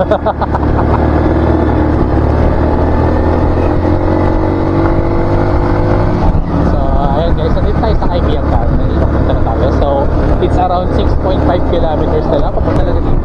So ayun guys, nandito tayo sa Kaibigan Tunnel. Papunta na tayo. So it's around 6.5 kilometers na lang papunta na dito.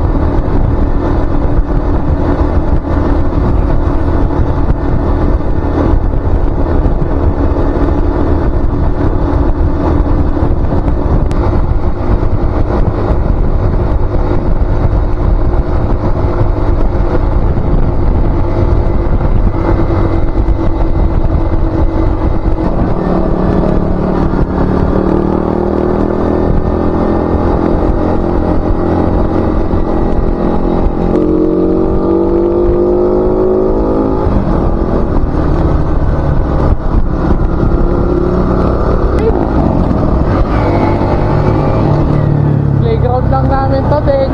Lang namin to din.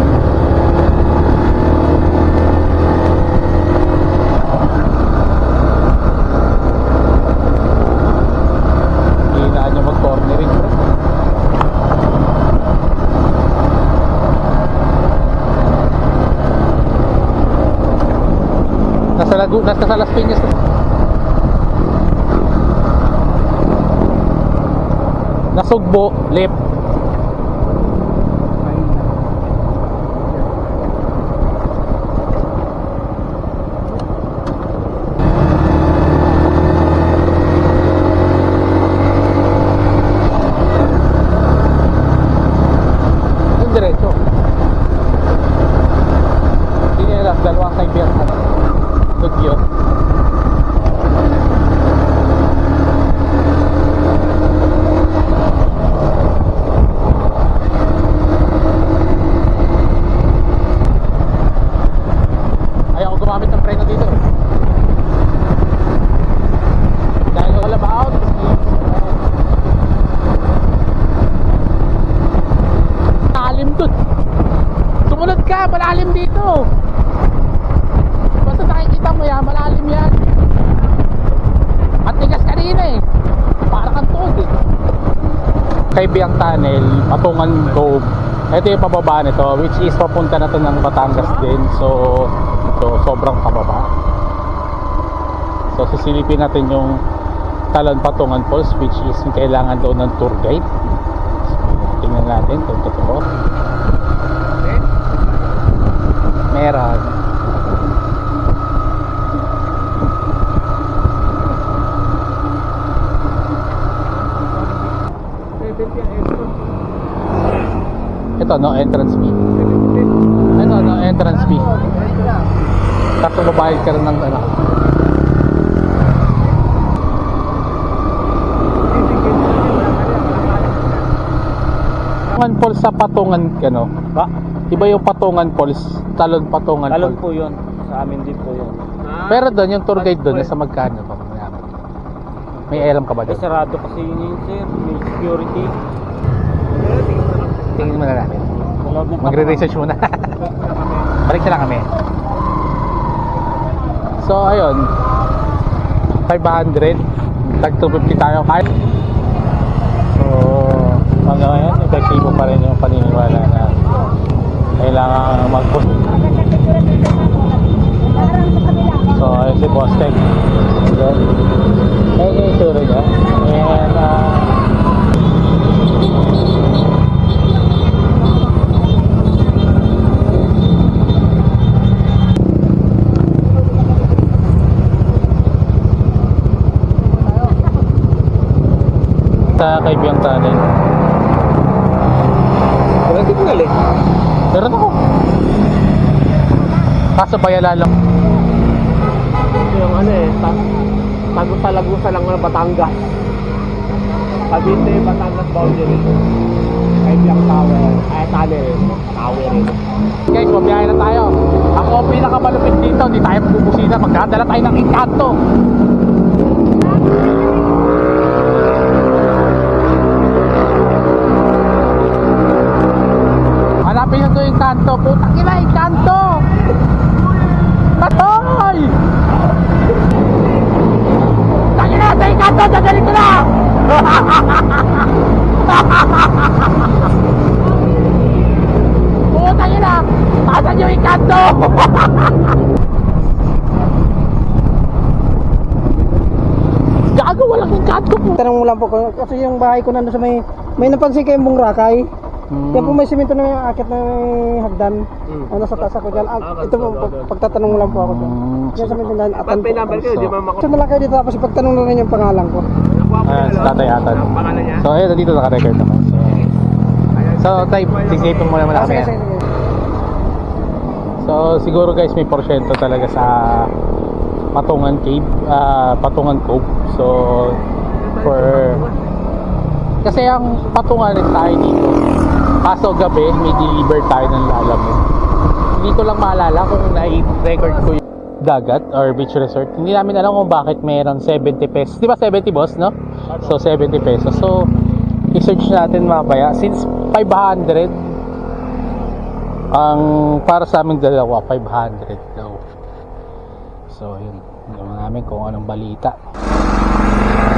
Hinaan nyo mag-cornering bro. Nasa Las Piñas na. Nasugbo, lip. Diretso. Hindi nila dalawang kaibigan mo. Good yun. Ayaw ko gumamit ng preno dito. Dahil all about malalim dun. Sumunod ka, malalim dito. Basta nakikita mo yan, malalim yan. At tigas kanina eh. Para kang tuod eh. Kaibiang Tunnel, Patungan Cove. Ito yung pababa nito, which is papunta na to ng Batangas din. So sobrang pababa. So sisilipin natin yung Talon Patungan Falls, which is kailangan daw ng tour guide. Tingnan natin kung totoo. Meron. Ito no entrance fee. Ito no entrance fee. Tapos babayad ka rin ng ano. Patungan Falls sa Patungan ano? Ba? Iba yung Patungan Falls, Talon Patungan Falls. Talon po yun. Sa amin din po yun. Pero doon yung tour guide doon sa magkano pa? May alam ka ba doon? Sarado kasi yun sir. May security. Tingin mo na namin. Magre-research muna. Balik na lang kami. So ayun, 500 tag 250 tayo kahit. So hanggang ngayon epektibo pa rin yung paniniwala na kailangan mag-post. So ayun si Boss Tech. Ayun yung isura niya. And sa Kaibiang Tunnel. Pero hindi ko galit. Meron ako. Kaso bayala lang. Yung ano eh, Tagusa lang ng Batangas. Cavite, Batangas boundary. Kaibiang Tower. Ay, Tunnel. Tower rin. Guys, mabiyahe na tayo. Ako ang pinakamalupit dito. Hindi tayo magbubusina. Magdadala tayo ng Encanto. Hanapin nyo ito Encanto. Putang ina, Encanto! Patoy! Tangin na sa Encanto! Dadalhin ko na! Putang ina! Tasan yung Encanto! Gago, walang engkanto po. Tanong mo lang po kasi yung bahay ko nandun sa may napansin kayong Bungrakay. Yan po may simento na yung akit na may hagdan. Nasa taas ako dyan. Ito po, pagtatanong mo lang po ako dyan. Yan sa may tindahan. Ba't may number kayo? Di ba Simula kayo dito tapos ipagtanong na rin yung pangalan ko. Ayan, sa Tatay Atan. Ang pangalan niya? So, ayun, dito naka-record naman. So, type, tignape muna muna kami. Sige, sige, sige. So, siguro guys, may porsyento talaga sa Patungan Cave, Patungan Cove. So, kasi ang Patungan rin tayo dito. Kaso gabi, may deliver tayo ng Lalamove. Hindi ko lang maalala kung na-record ko yung dagat or beach resort. Hindi namin alam kung bakit mayroon 70 pesos. Di ba 70 boss, no? So, 70 pesos. So, i-search natin mamaya. Since 500, ang para sa aming dalawa, 500 daw. So, yun. Alam namin kung anong balita.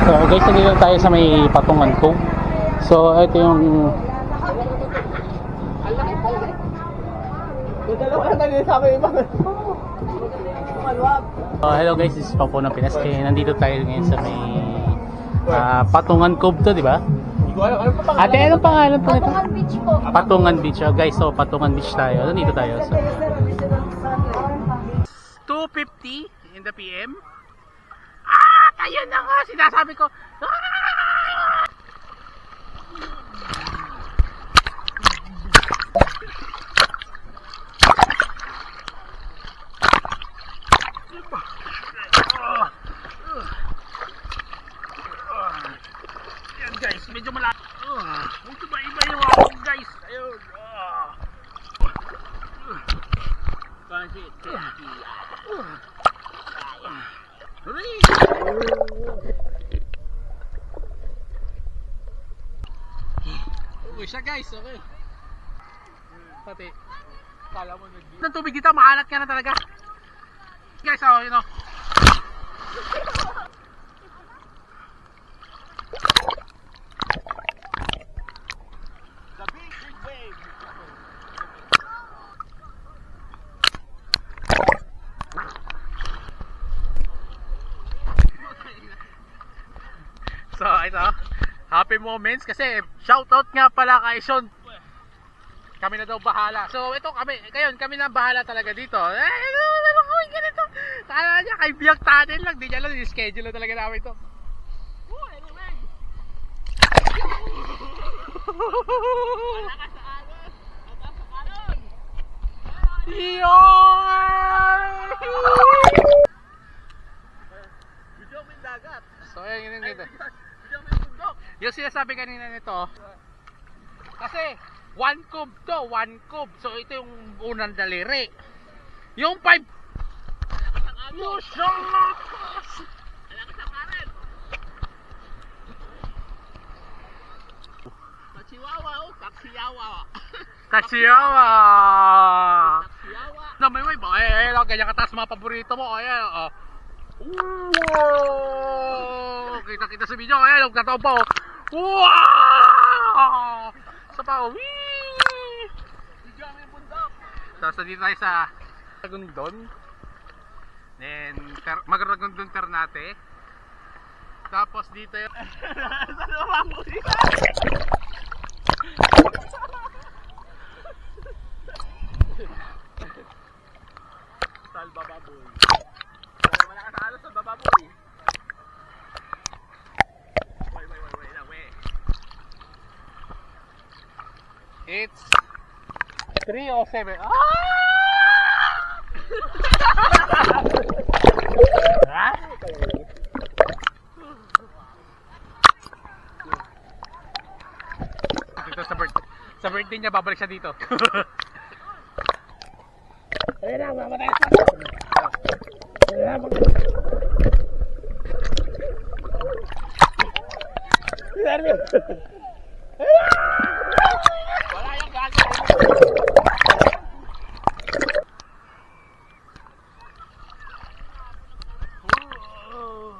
So, guys, nandito tayo sa may Patungan Cove. So, ito yung... hello guys, this is Papo ng Pinas. Nandito tayo ngayon sa may Patungan Cove to, di ba? Ate, anong pangalan po nito? Patungan Beach po. Patungan Beach. Oh, guys, so Patungan Beach tayo. Nandito tayo. So, 2:50 in the PM. Ayun na nga, sinasabi ko. Yan guys, medyo malaki. Medyo iba yung ako guys. Ayun. Okay siya guys, okay. Pati, kala mo ng tubig dito, maalat ka na talaga. Guys, oh, you know. The big wave. So, ito, happy moments kasi shoutout nga pala kay Sean. Kami na daw bahala. So, ito kami na bahala talaga dito. Ano gawin ganito? Kala niya, kay Biyak Tanin lang. Di niya lang, schedule na talaga namin ito. Anyway. Wala ka sa alon. Wala ka sa alon. Video mo yung dagat. So, yun dito. Video mo yung bundok. Yung sinasabi kanina nito, kasi 1 cube to, 1 cube. So ito yung unang daliri. Yung 5 you shot! Alakas ang karet! Tachiwawa oh, tachiyawa. Tachiyawa! Tachiyawa! Na may lang, ganyan kataas mga paborito mo. Ayan, oh. Wow! Kita sa video, ayan, nagtataw pa oh. Wow! Sa pa, wee! Video ang bundok. So, dito tayo sa Ragondon. Then, mag-Ragondon Ternate. Tapos dito yung... Saan naman mo dito? Salba baboy. Wala ka sa halos sa baboy. Wait lang, wait. It's 3:07. Ah! Dito sa birthday niya, babalik siya dito. Ayun na, mamatay sa wala yung gago.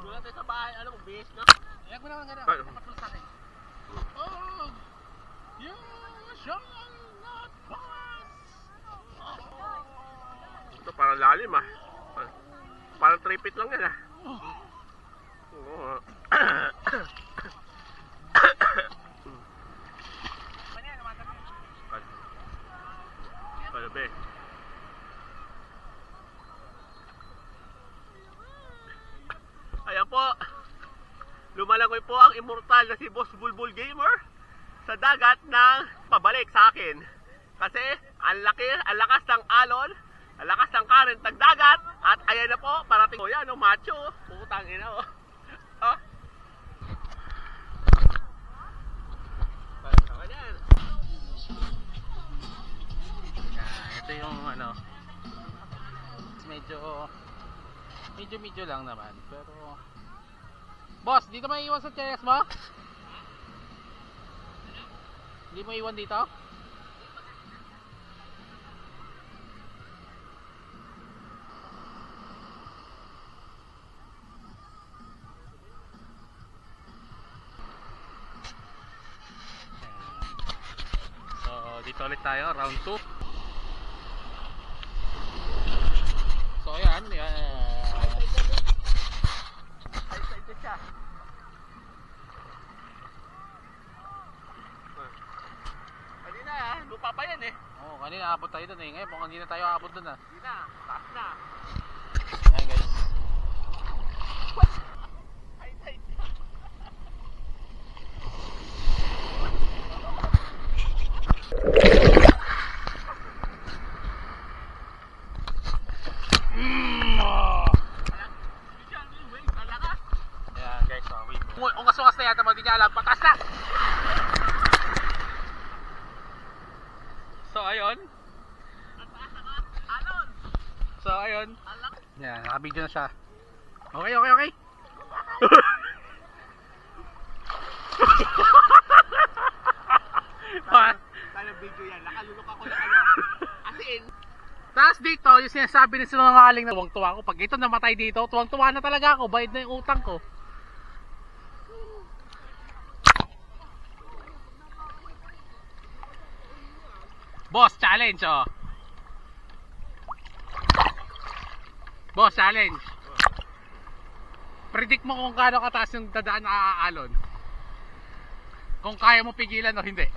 Wala tayo sa bahay, alam mo, base na. Ayan ko naman gano'n, kapatulog sa akin. Oh, you shall not pass. Parang lalim ah. Parang 3 feet lang yan ah. Oo. Palabi. Ayan po. Lumalangoy po ang immortal na si Boss Bulbul Gamer sa dagat ng pabalik sa akin. Kasi ang lakas ng alon, ang lakas ng current ng dagat, at ayan na po, parating ko yan, macho, putang ina oh. Ah. Ayan. Ito yung ano, medyo lang naman, pero boss, dito may iwan sa chest mo? Hindi mo iwan dito? So, dito ulit tayo, round 2. So, ayan, Side na siya. Kanina lupa pa yan eh. oh, kanina abot tayo dun eh. Ngayon, mukhang hindi na tayo abot dun ah. Hindi na, taas na. Ayan guys. Side. Ayan guys, so wait. Ungas-ungas na yata mo, hindi niya alam. Patas na! So ayun. So ayun. Yan, nakabidyo na siya. Okay. Kaya video yan, nakalulok ako na ano. As in, Tapos dito, yung sinasabi ni sinungaling na tuwang-tuwa ko. Pag ito namatay dito, tuwang-tuwa na talaga ako. Bayad na yung utang ko. Boss, challenge oh. Boss, challenge. Predict mo kung gaano kataas yung dadaan na aaalon. Kung kaya mo pigilan o hindi.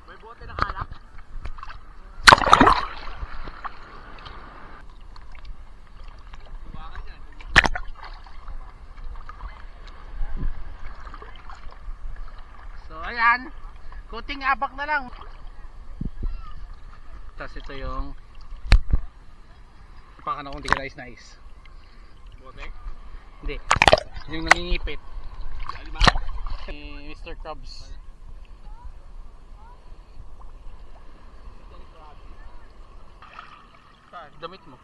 may bote ng alak. Tubakan yan. So ayan, kuting abak na lang. Tapos ito yung pakan akong di ka nais. Bote? Hindi, yung nangingipit Alima? ni Mr. Krabs. Damit mo.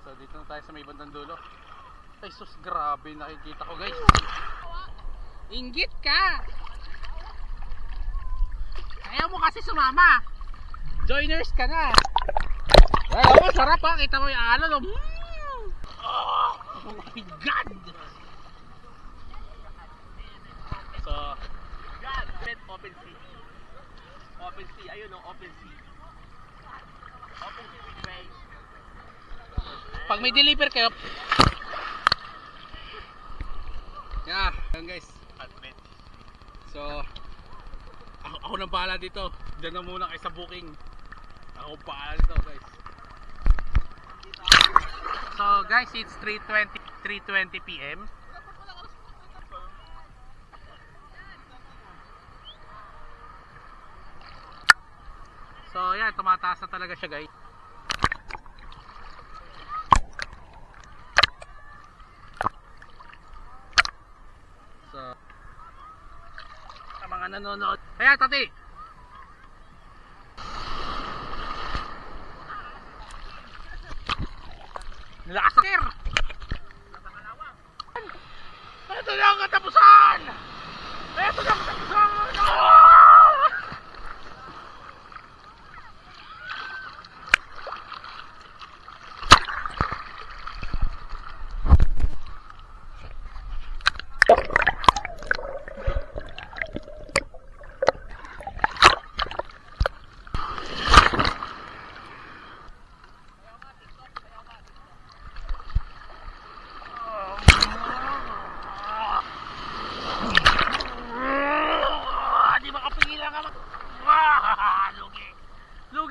So dito na tayo sa may bandang dulo. Ay sus, grabe nakikita ko guys. Inggit ka! Ayaw mo kasi sumama. Joiners ka na. Ay, oh, sarap ha. Kita mo yung alon. Oh my God! So, God, open sea. Open sea, ayun o, open sea. Open sea with waves. pag may deliver kayo, yeah, yan guys. So, ako nang bahala dito. Diyan na muna kayo sa booking. Ako bahala dito guys. So guys, it's 3:20 PM. So yan, tumataas na talaga siya guys. So sa mga nanonood, kaya tati, lakas ng air. Ito na ang katapusan. Ito na ang katapusan.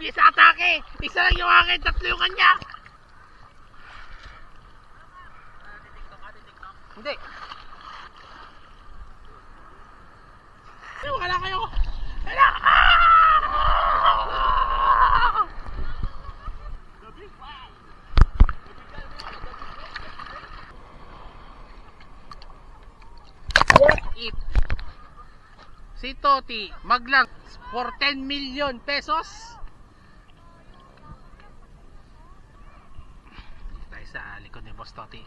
lagi sa atake. Isa lang yung akin, tatlo yung kanya. Hindi. Wala kayo. Wala. It. Si Toti maglang for 10 million pesos. Tayo sa likod ni Boss Toti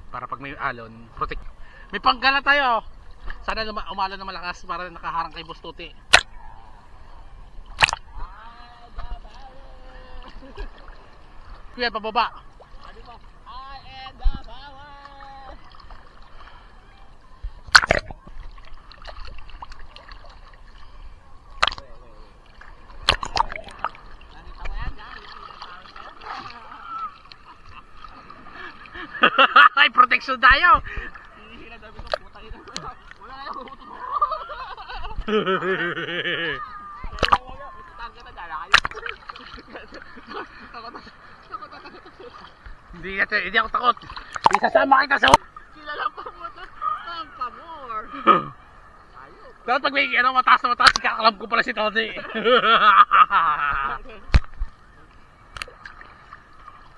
para pag may alon, protect. May panggala tayo. Sana umalon na malakas para nakaharang kay Boss Toti. Kuya, pababa. Ay, protection tayo. Hindi ako takot. Isasama kita sa Kilala pa mo to. Ang pamor. Dapat pag may mataas na mataas, kakalam ko pala si Toti.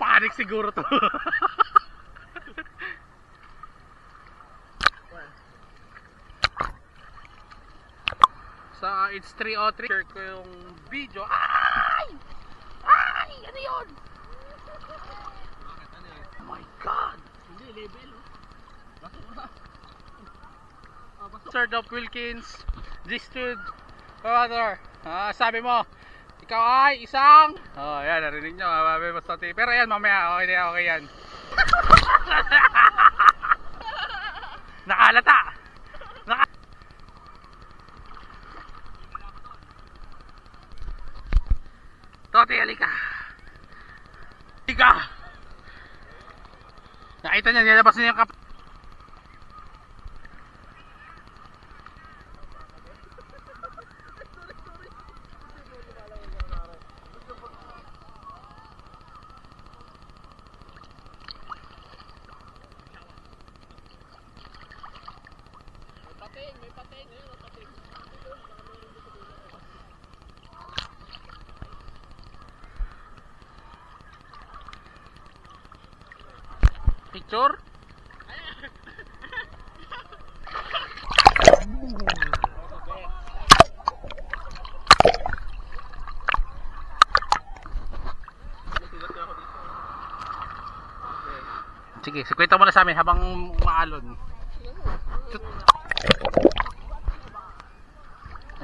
Panik siguro to. So, it's 3:03. Share ko yung video. Ay! Ay! Ano yun? Oh my God! Hindi, level. Sir Dop Wilkins, District Father. Sabi mo, ikaw ay isang... Oh, yan, narinig nyo. Pero yan, mamaya, okay yan. Nakalata! Toti, halika. Halika. Nakita niya, nilabas niya yung kap... May pating. Picture? Sige, kwenta mo na sa amin habang maalon.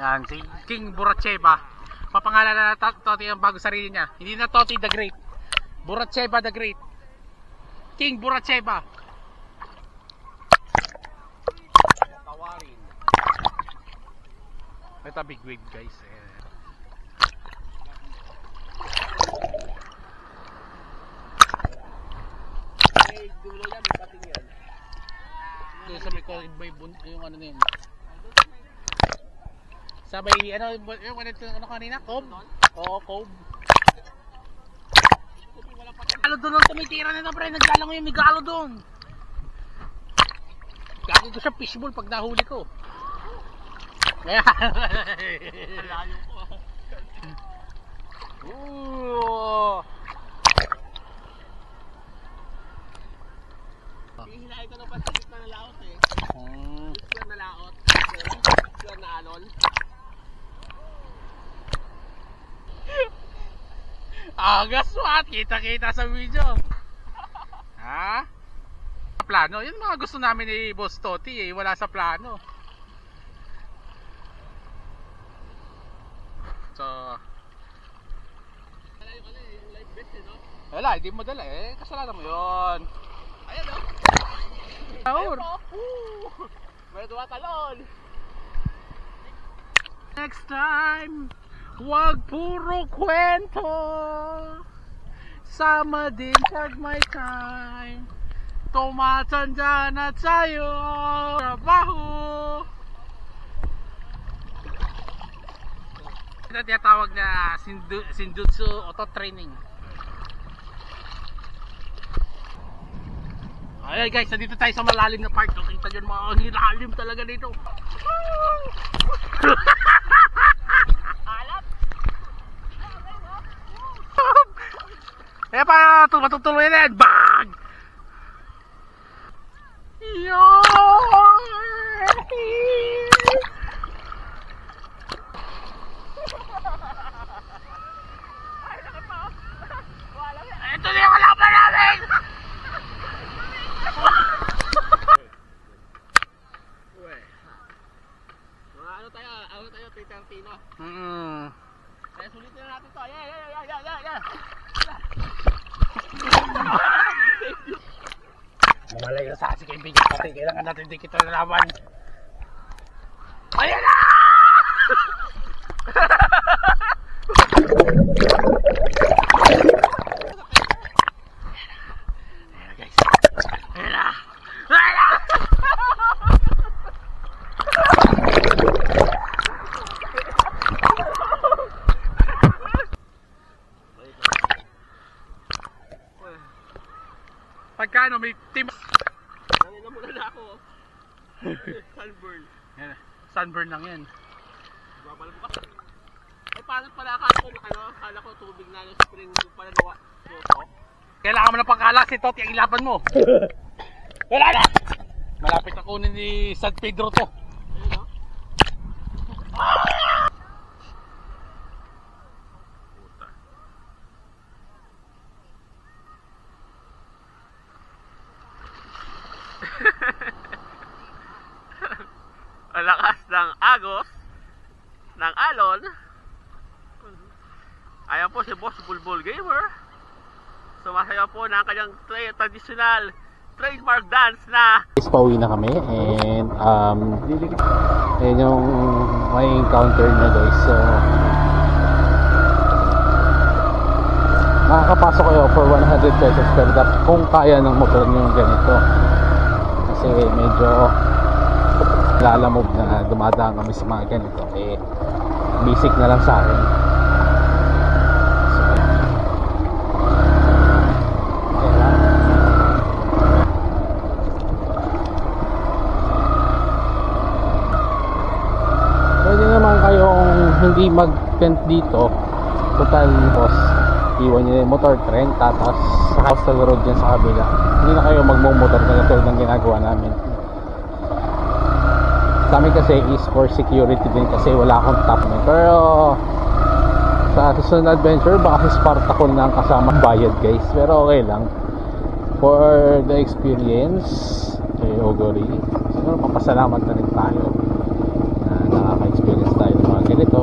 Yan, si King Buracheva. Papangalan na Toti ang bago sarili niya. Hindi na Toti the Great. Buracheva the Great. King Buracheva. Tawarin. Ito big wave guys. May dulo yan, may pating yan. Doon sabi ko yung ano na yun. Sabay ano kanina? Cob? Oo, Cob. Galo doon ang tumitira nito pre, naglalango yung migalo doon. Gagawin ko siya fishbowl pag nahuli ko. Kaya Malayo ko. Ooh. Hihinahin ko ng pasakit na nalaot eh. Gusto na laot. Gusto na alon. Agas what? Kita-kita sa video. Ha? Plano? Yun mga gusto namin ni Boss Toti eh. Wala sa plano. So, Malayo ka na eh, yung live best eh no? wala, hindi mo dala eh. Kasalanan mo yun. Ayan no? Aur. May tumatalon. Next time, wag puro kwento. Sama din pag may time. Tumatanda na tayo. Trabaho. Ito tinatawag na Shinjutsu Auto Training. Ayan guys, nandito tayo sa malalim na part. Kita nyo mga hilalim talaga dito. Kaya pa matutuloy na yan. Bang! Ito na yung kalaban namin! Ano tayo, Tarantino? Kaya sulitin na natin to. Yeah. Mamalayo sa asin kaibigan natin. Kailangan natin din kita nalaman. Ayan na! Ayan guys. Ayan na! Ayan na! Pagkano may team. Nangina muna na ako. Sunburn. Yan, sunburn lang yan. Babal ko ka. Ay, paano pala akala ko tubig na yung spring pala nawa. Kailangan mo na pangkalas ito, tiyang ilaban mo. Wala na! Malapit na kunin ni San Pedro to. Ang lakas ng agos ng alon. Ayan po si Boss Bulbul Gamer. Sumasayaw po ng kanyang traditional trademark dance na Pauwi na kami and yun yung may encounter na guys. So makakapasok kayo for 100 pesos per dap kung kaya ng motor nyo ganito. Kasi medyo lalamog na dumadaan kami sa mga ganito, eh basic na lang sa akin. So, okay lang. Pwede naman kayong hindi mag-tent dito, total boss, iwan nyo yung motor trend tapos sa coastal road dyan sa kabila, hindi na kayo magmumotor na tulad ng ginagawa namin. Sa amin kasi is for security din kasi wala akong top na. Pero sa susunod na adventure baka si Spartacle na ang kasama bayad guys. Pero okay lang. For the experience kay Ogori, siguro papasalamat na rin tayo na nakaka-experience tayo ng mga ganito.